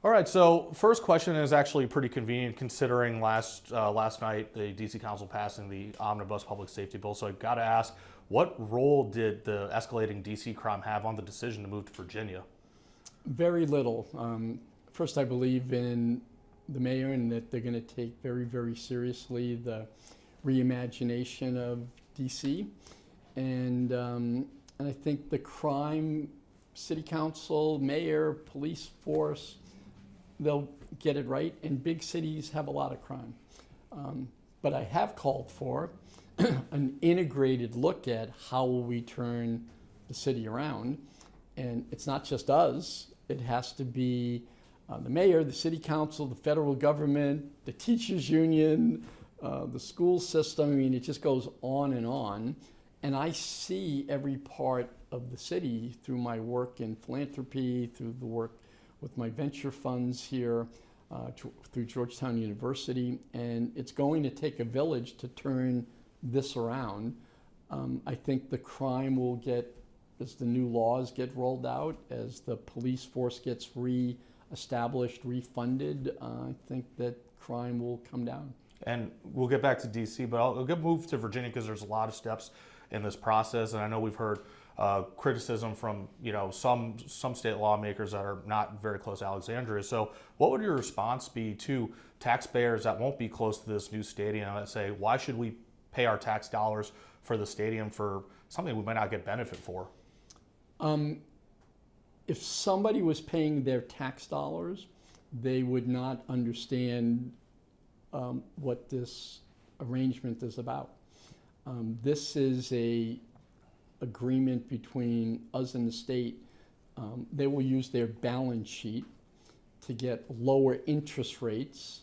All right, so first question is actually pretty convenient considering last night the DC Council passing the omnibus public safety bill. So I got to ask, what role did the escalating DC crime have on the decision to move to Virginia? Very little. First, I believe in the mayor and that they're going to take very, very seriously the reimagination of DC. And I think the crime, city council, mayor, police force, they'll get it right. And big cities have a lot of crime. But I have called for an integrated look at how will we turn the city around. And it's not just us. It has to be the mayor, the city council, the federal government, the teachers union, the school system. I mean, it just goes on. And I see every part of the city through my work in philanthropy, through the work with my venture funds here, through Georgetown University. And it's going to take a village to turn this around. I think the crime will get, as the new laws get rolled out, as the police force gets re-established, refunded, I think that crime will come down. And we'll get back to DC, but I'll move to Virginia because there's a lot of steps in this process, and I know we've heard criticism from some state lawmakers that are not very close to Alexandria. So what would your response be to taxpayers that won't be close to this new stadium and say, why should we pay our tax dollars for the stadium for something we might not get benefit for? If somebody was paying their tax dollars, they would not understand what this arrangement is about. This is a agreement between us and the state. They will use their balance sheet to get lower interest rates,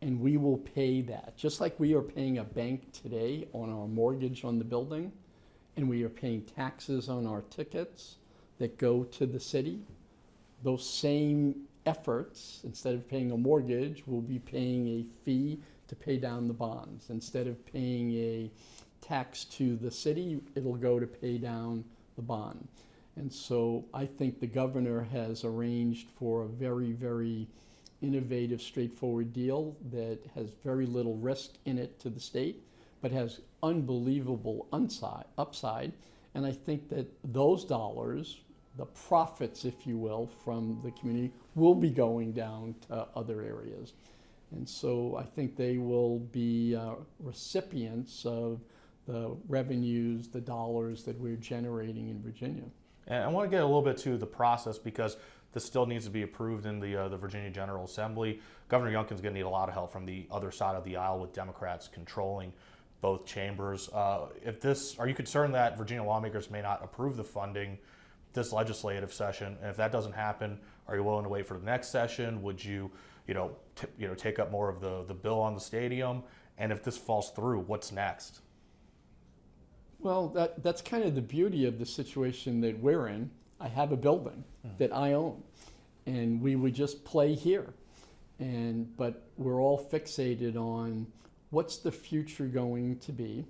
and we will pay that. Just like we are paying a bank today on our mortgage on the building, and we are paying taxes on our tickets that go to the city, those same efforts, instead of paying a mortgage, we'll be paying a fee to pay down the bonds. Instead of paying a tax to the city, it'll go to pay down the bond. And so I think the governor has arranged for a very, very innovative, straightforward deal that has very little risk in it to the state, but has unbelievable upside. And I think that those dollars, the profits, if you will, from the community will be going down to other areas. And so I think they will be recipients of the revenues, the dollars that we're generating in Virginia. And I want to get a little bit to the process because this still needs to be approved in the Virginia General Assembly. Governor Youngkin's going to need a lot of help from the other side of the aisle with Democrats controlling both chambers. Are you concerned that Virginia lawmakers may not approve the funding this legislative session? And if that doesn't happen, are you willing to wait for the next session? Would you, take up more of the bill on the stadium? And if this falls through, what's next? Well, that's kind of the beauty of the situation that we're in. I have a building that I own, and we would just play here. But we're all fixated on what's the future going to be,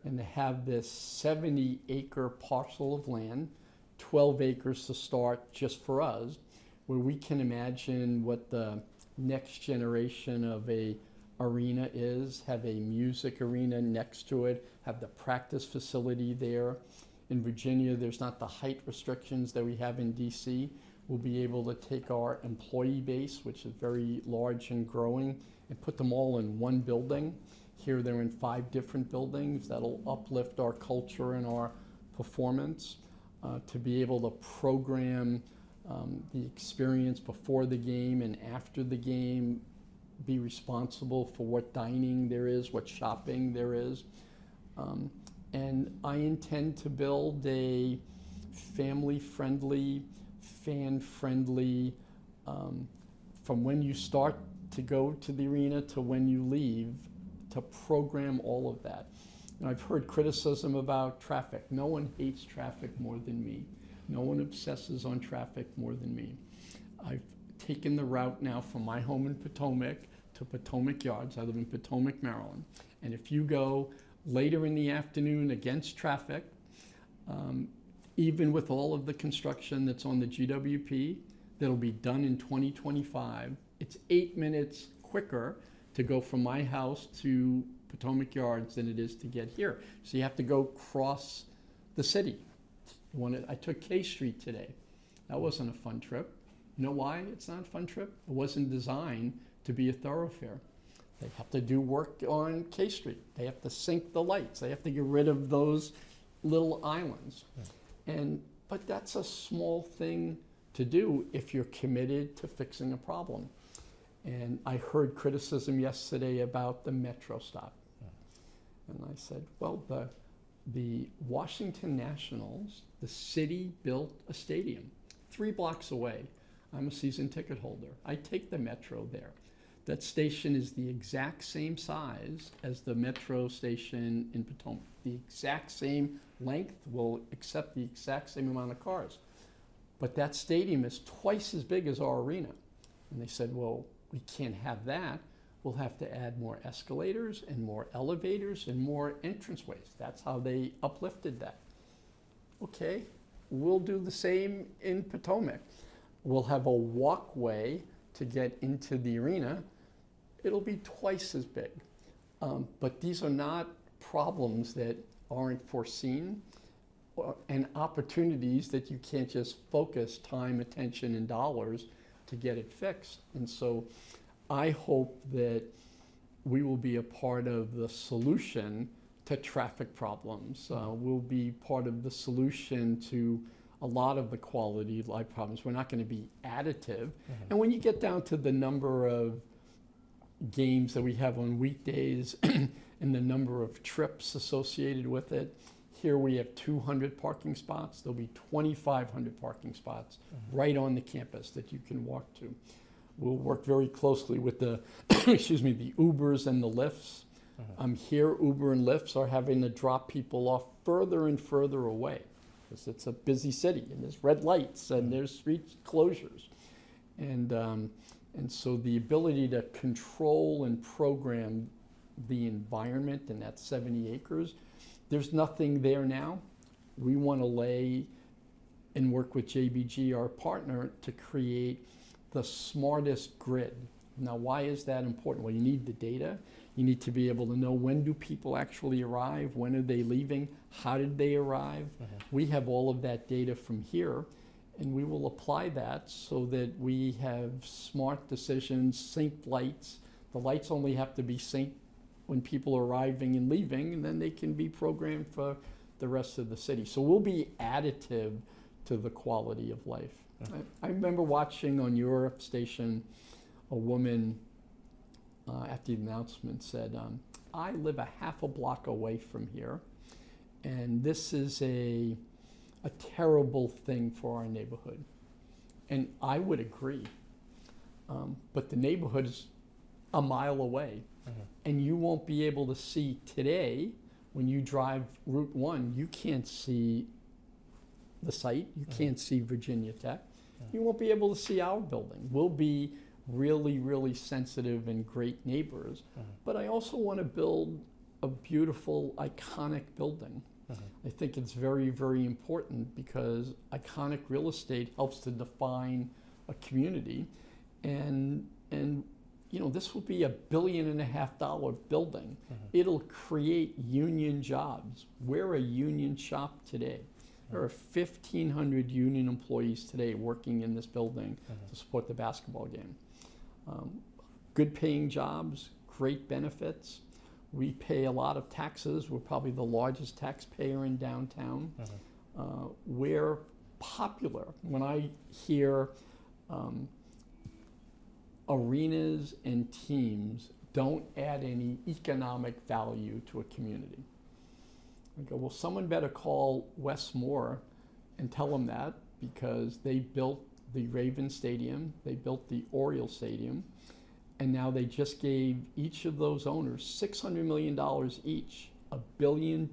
and to have this 70-acre parcel of land, 12 acres to start just for us, where we can imagine what the next generation of a arena is, have a music arena next to it, have the practice facility there. In Virginia, there's not the height restrictions that we have in DC. We'll be able to take our employee base, which is very large and growing, and put them all in one building. Here they're in 5 different buildings. That'll uplift our culture and our performance. To be able to program the experience before the game and after the game, be responsible for what dining there is, what shopping there is. And I intend to build a family-friendly, fan-friendly, from when you start to go to the arena to when you leave, to program all of that. And I've heard criticism about traffic. No one hates traffic more than me. No one obsesses on traffic more than me. I've taken the route now from my home in Potomac to Potomac Yards. I live in Potomac, Maryland. And if you go later in the afternoon against traffic, even with all of the construction that's on the GWP, that'll be done in 2025. It's 8 minutes quicker to go from my house to Potomac Yards than it is to get here. So you have to go cross the city. I took K Street today. That wasn't a fun trip. You know why it's not a fun trip? It wasn't designed to be a thoroughfare. They have to do work on K Street. They have to sink the lights. They have to get rid of those little islands. But that's a small thing to do if you're committed to fixing a problem. And I heard criticism yesterday about the Metro stop. And I said, well, the Washington Nationals, the city built a stadium 3 blocks away. I'm a season ticket holder. I take the Metro there. That station is the exact same size as the Metro station in Potomac. The exact same length, will accept the exact same amount of cars. But that stadium is twice as big as our arena. And they said, well, we can't have that. We'll have to add more escalators and more elevators and more entranceways. That's how they uplifted that. Okay, we'll do the same in Potomac. We'll have a walkway to get into the arena. It'll be twice as big. But these are not problems that aren't foreseen and opportunities that you can't just focus time, attention, and dollars to get it fixed. And so I hope that we will be a part of the solution to traffic problems. We'll be part of the solution to a lot of the quality of life problems. We're not going to be additive. And when you get down to the number of games that we have on weekdays and the number of trips associated with it, here we have 200 parking spots. There'll be 2,500 parking spots right on the campus that you can walk to. We'll work very closely with the, excuse me, the Ubers and the Lyfts. Here, Uber and Lyfts are having to drop people off further and further away because it's a busy city and there's red lights and there's street closures. And so the ability to control and program the environment in that 70 acres, there's nothing there now. We want to lay and work with JBG, our partner, to create the smartest grid. Now, why is that important? Well, you need the data. You need to be able to know when do people actually arrive, when are they leaving, how did they arrive. We have all of that data from here, and we will apply that so that we have smart decisions, synced lights. The lights only have to be synced when people are arriving and leaving, and then they can be programmed for the rest of the city. So we'll be additive to the quality of life. I remember watching on your station a woman after the announcement said, I live a half a block away from here, and this is a terrible thing for our neighborhood. And I would agree, but the neighborhood is a mile away. And you won't be able to see today, when you drive Route 1, you can't see the site, you can't see Virginia Tech. You won't be able to see our building. We'll be really, really sensitive and great neighbors. But I also want to build a beautiful, iconic building. I think it's very, very important because iconic real estate helps to define a community. And you know, this will be $1.5 billion building. It'll create union jobs. We're a union shop today. There are 1,500 union employees today working in this building to support the basketball game. Good paying jobs, great benefits. We pay a lot of taxes. We're probably the largest taxpayer in downtown. We're popular. When I hear arenas and teams don't add any economic value to a community, I go, well, someone better call Wes Moore and tell them that, because they built the Ravens Stadium, they built the Orioles Stadium, and now they just gave each of those owners $600 million each, $1.2 billion,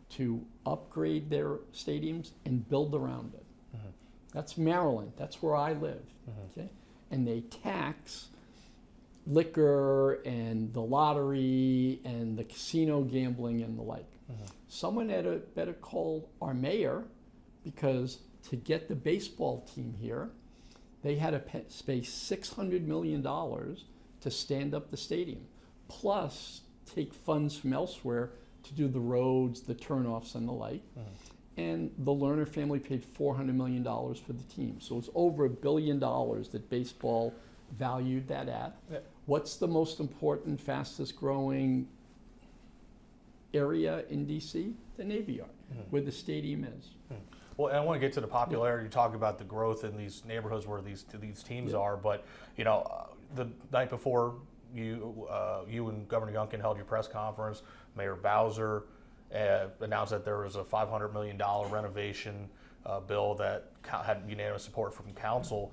to upgrade their stadiums and build around it. That's Maryland. That's where I live. Okay, and they tax liquor and the lottery and the casino gambling and the like. Someone had better call our mayor, because to get the baseball team here, They had to pay $600 million to stand up the stadium, plus take funds from elsewhere to do the roads, the turnoffs, and the like. And the Lerner family paid $400 million for the team. So it's over $1 billion that baseball valued that at. Yeah. What's the most important, fastest growing area in DC? The Navy Yard, where the stadium is. Well, and I want to get to the popularity. You talk about the growth in these neighborhoods where these teams are, but the night before you and Governor Youngkin held your press conference, Mayor Bowser announced that there was a $500 million renovation bill that had unanimous support from council.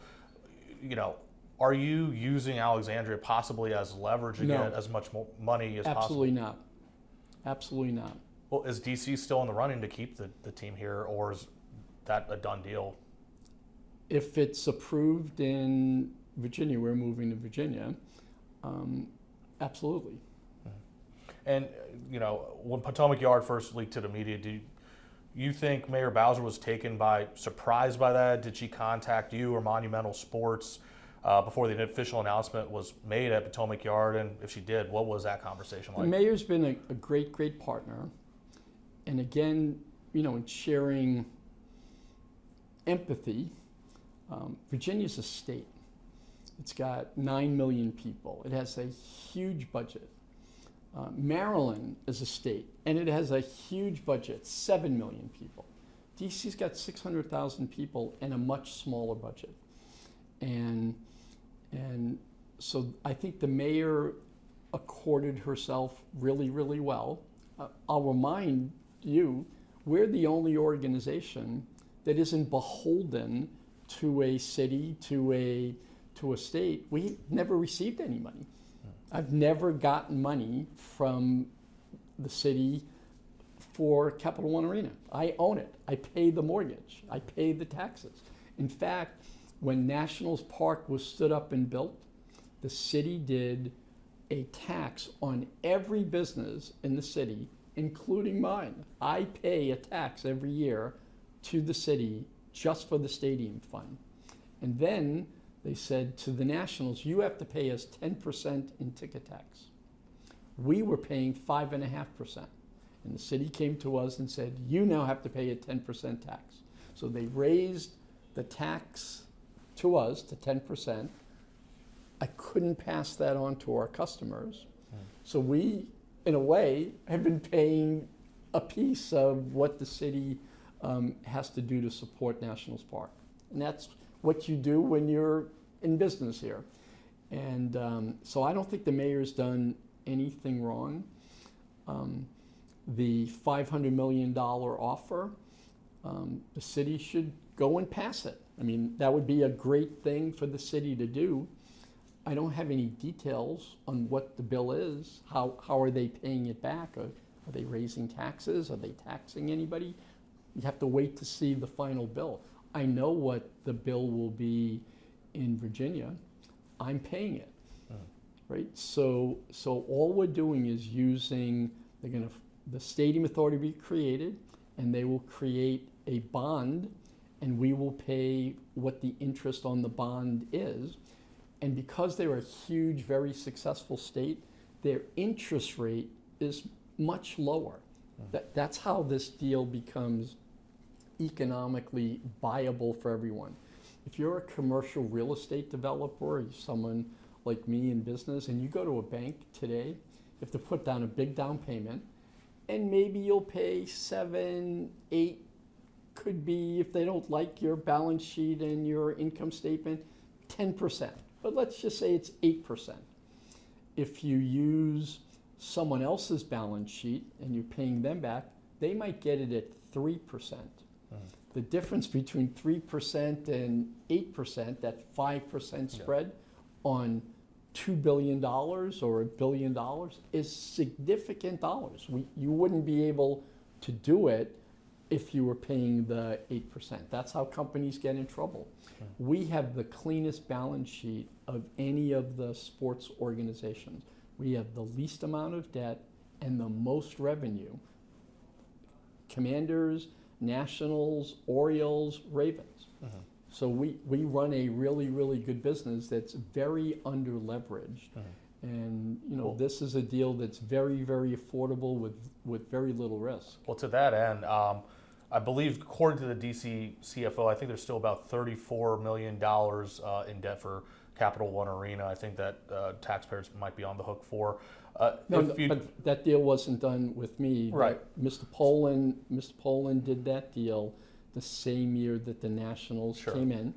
Are you using Alexandria possibly as leverage to get as much more money as Absolutely possible? not. Absolutely not. Well, is DC still in the running to keep the team here, or is that a done deal? If it's approved in Virginia, we're moving to Virginia. Absolutely. And when Potomac Yard first leaked to the media, do you think Mayor Bowser was taken by surprise by that? Did she contact you or Monumental Sports before the official announcement was made at Potomac Yard? And if she did, what was that conversation like? The mayor's been a great partner. And again, in sharing empathy, Virginia's a state. It's got 9 million people. It has a huge budget. Maryland is a state, and it has a huge budget, 7 million people. DC's got 600,000 people and a much smaller budget. And so I think the mayor accorded herself really, really well. I'll remind you, we're the only organization that isn't beholden to a city, to a state. We never received any money. I've never gotten money from the city for Capital One Arena. I own it. I pay the mortgage. I pay the taxes. In fact, when Nationals Park was stood up and built, the city did a tax on every business in the city, including mine. I pay a tax every year to the city just for the stadium fund. And then they said to the Nationals, you have to pay us 10% in ticket tax. We were paying 5.5%. And the city came to us and said, you now have to pay a 10% tax. So they raised the tax to us to 10%. I couldn't pass that on to our customers. So we, in a way, have been paying a piece of what the city has to do to support Nationals Park. And that's what you do when you're in business here. And so I don't think the mayor's done anything wrong. The $500 million offer, the city should go and pass it. I mean, that would be a great thing for the city to do. I don't have any details on what the bill is. How are they paying it back? Are they raising taxes? Are they taxing anybody? You have to wait to see the final bill. I know what the bill will be in Virginia. I'm paying it, right? So all we're doing is using, the Stadium Authority will be created, and they will create a bond, and we will pay what the interest on the bond is. And because they're a huge, very successful state, their interest rate is much lower. That's how this deal becomes economically viable for everyone. If you're a commercial real estate developer, or someone like me in business, and you go to a bank today, you have to put down a big down payment, and maybe you'll pay 7, 8, could be, if they don't like your balance sheet and your income statement, 10%. But let's just say it's 8%. If you use someone else's balance sheet and you're paying them back, they might get it at 3%. The difference between 3% and 8%, that 5% spread on $2 billion or $1 billion is significant dollars. You wouldn't be able to do it if you were paying the 8%. That's how companies get in trouble. We have the cleanest balance sheet of any of the sports organizations. We have the least amount of debt and the most revenue. Commanders, Nationals, Orioles, Ravens. So we run a really, really good business that's very under leveraged. And Cool. this is a deal that's very, very affordable with very little risk. Well, to that end, I believe according to the DC CFO, I think there's still about $34 million in debt for Capital One Arena. I think that taxpayers might be on the hook for. But that deal wasn't done with me. Right. Mr. Poland did that deal the same year that the Nationals Sure. came in.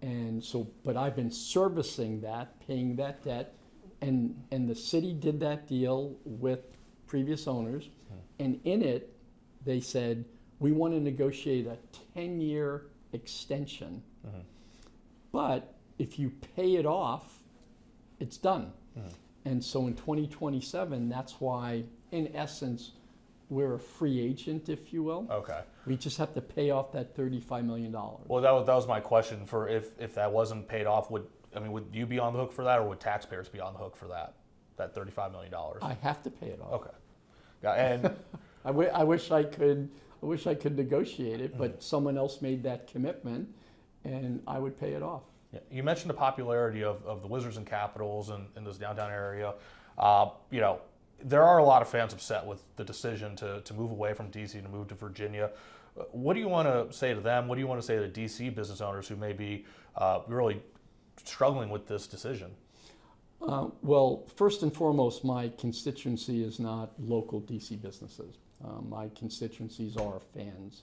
And so, but I've been servicing that, paying that debt, and the city did that deal with previous owners. And in it, they said, we want to negotiate a 10-year extension. But if you pay it off, it's done. And so in 2027, that's why, in essence, we're a free agent, if you will. Okay. We just have to pay off that $35 million. Well, that was my question. For if that wasn't paid off, would you be on the hook for that, or would taxpayers be on the hook for that $35 million? I have to pay it off. Okay. Yeah, and I wish I could negotiate it, but someone else made that commitment, and I would pay it off. yeah, you mentioned the popularity of the Wizards and Capitals in this downtown area. There are a lot of fans upset with the decision to move away from DC to move to Virginia. What do you want to say to them? What do you want to say to DC business owners who may be really struggling with this decision? Well, first and foremost, my constituency is not local DC businesses. My constituencies are fans,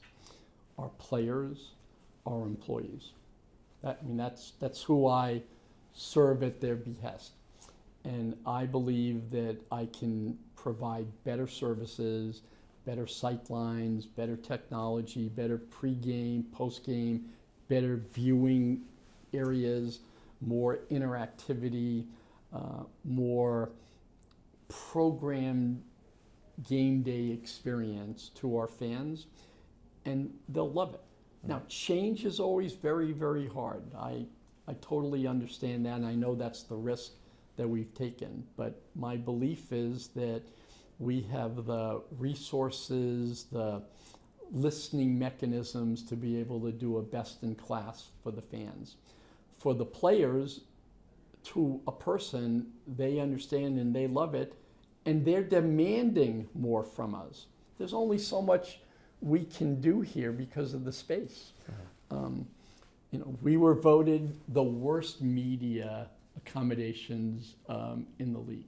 are players, are employees. That's who I serve at their behest. And I believe that I can provide better services, better sight lines, better technology, better pre-game, post-game, better viewing areas, more interactivity, more programmed game day experience to our fans, and they'll love it. Now, change is always very, very hard. I totally understand that, and I know that's the risk that we've taken. But my belief is that we have the resources, the listening mechanisms to be able to do a best in class for the fans. For the players, to a person, they understand and they love it, and they're demanding more from us. There's only so much we can do here because of the space. We were voted the worst media accommodations in the league.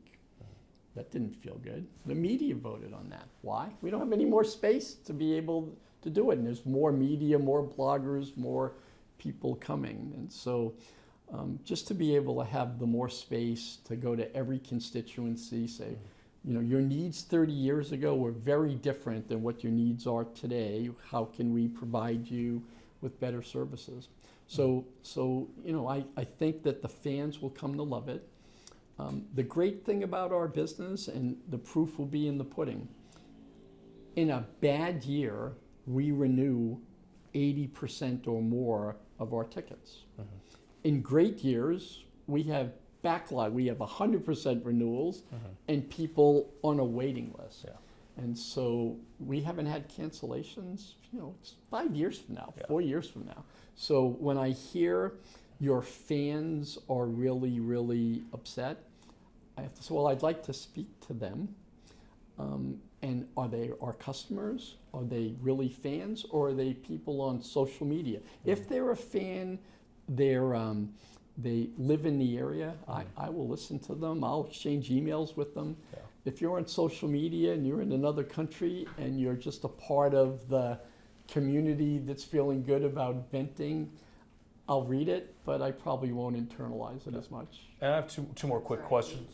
That didn't feel good. The media voted on that. Why? We don't have any more space to be able to do it. And there's more media, more bloggers, more people coming. And so just to be able to have the more space to go to every constituency, say, your needs 30 years ago were very different than what your needs are today. How can we provide you with better services? So I think that the fans will come to love it. The great thing about our business, and the proof will be in the pudding, in a bad year, we renew 80% or more of our tickets. In great years, we have backlog. We have 100% renewals and people on a waiting list. Yeah. And so we haven't had cancellations, it's 5 years from now, 4 years from now. So when I hear your fans are really, really upset, I have to say, well, I'd like to speak to them. And are they our customers? Are they really fans? Or are they people on social media? If they're a fan, they live in the area, I will listen to them. I'll exchange emails with them. Yeah. If you're on social media and you're in another country and you're just a part of the community that's feeling good about venting, I'll read it, but I probably won't internalize it as much. And I have two more quick questions.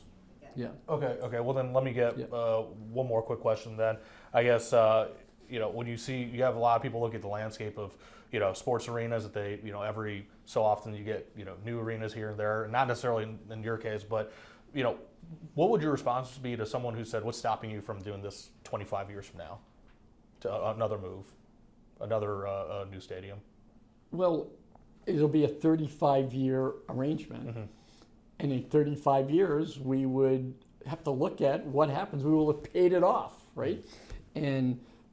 Yeah. Okay. Well, then let me get one more quick question. Then I guess when you have a lot of people look at the landscape of sports arenas that they every so often you get new arenas here and there, not necessarily in your case, but what would your response be to someone who said, what's stopping you from doing this 25 years from now to another move, another new stadium? Well, it'll be a 35-year arrangement. And in 35 years, we would have to look at what happens. We will have paid it off, right?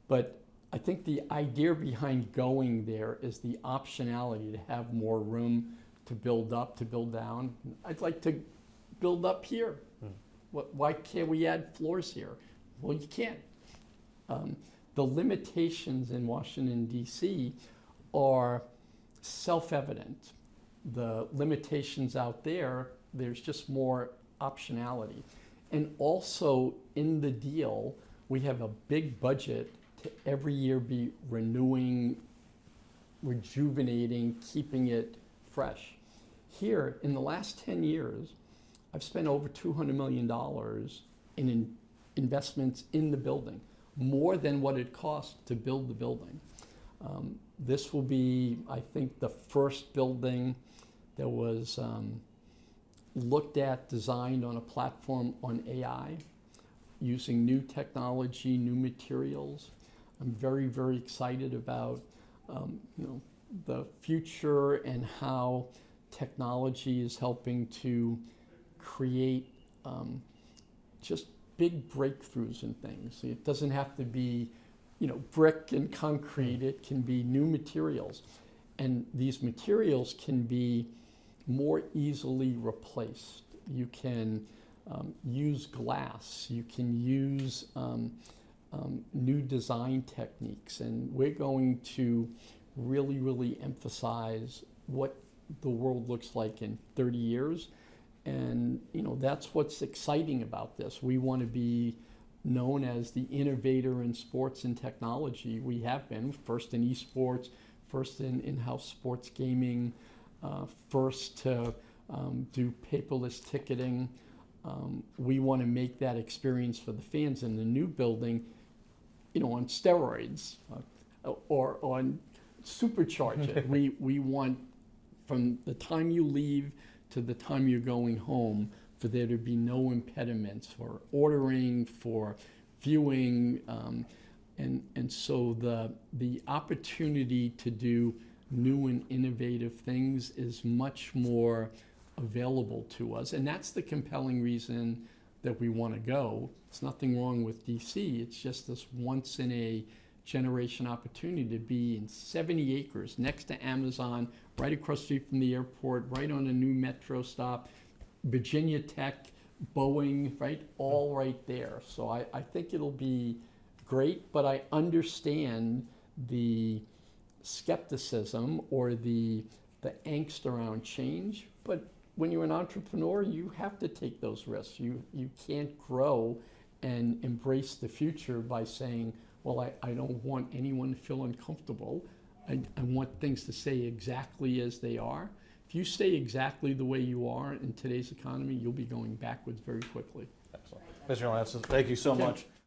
But I think the idea behind going there is the optionality to have more room to build up, to build down. I'd like to build up here. Why can't we add floors here? Well, you can't. The limitations in Washington, D.C. are self-evident. The limitations out there, there's just more optionality. And also in the deal, we have a big budget to every year be renewing, rejuvenating, keeping it fresh. Here, in the last 10 years, I've spent over $200 million in investments in the building, more than what it cost to build the building. This will be, I think, the first building that was looked at, designed on a platform on AI, using new technology, new materials. I'm very, very excited about the future and how technology is helping to create just big breakthroughs in things. It doesn't have to be, brick and concrete. It can be new materials. And these materials can be more easily replaced. You can use glass. You can use new design techniques. And we're going to really, really emphasize what the world looks like in 30 years. And that's what's exciting about this. We want to be known as the innovator in sports and technology. We have been first in esports, first in in-house sports gaming, first to do paperless ticketing. We want to make that experience for the fans in the new building, on steroids or on supercharge it. We want, from the time you leave to the time you're going home, for there to be no impediments for ordering, for viewing, and so the opportunity to do new and innovative things is much more available to us, and that's the compelling reason that we want to go. It's nothing wrong with DC. It's just this once in a generation opportunity to be in 70 acres next to Amazon, right across the street from the airport, right on a new metro stop, Virginia Tech, Boeing, right, all right there. So I think it'll be great, but I understand the skepticism or the angst around change. But when you're an entrepreneur, you have to take those risks. You can't grow and embrace the future by saying, well, I don't want anyone to feel uncomfortable. I want things to stay exactly as they are. If you stay exactly the way you are in today's economy, you'll be going backwards very quickly. Excellent. Mr. Leonsis, thank you so much.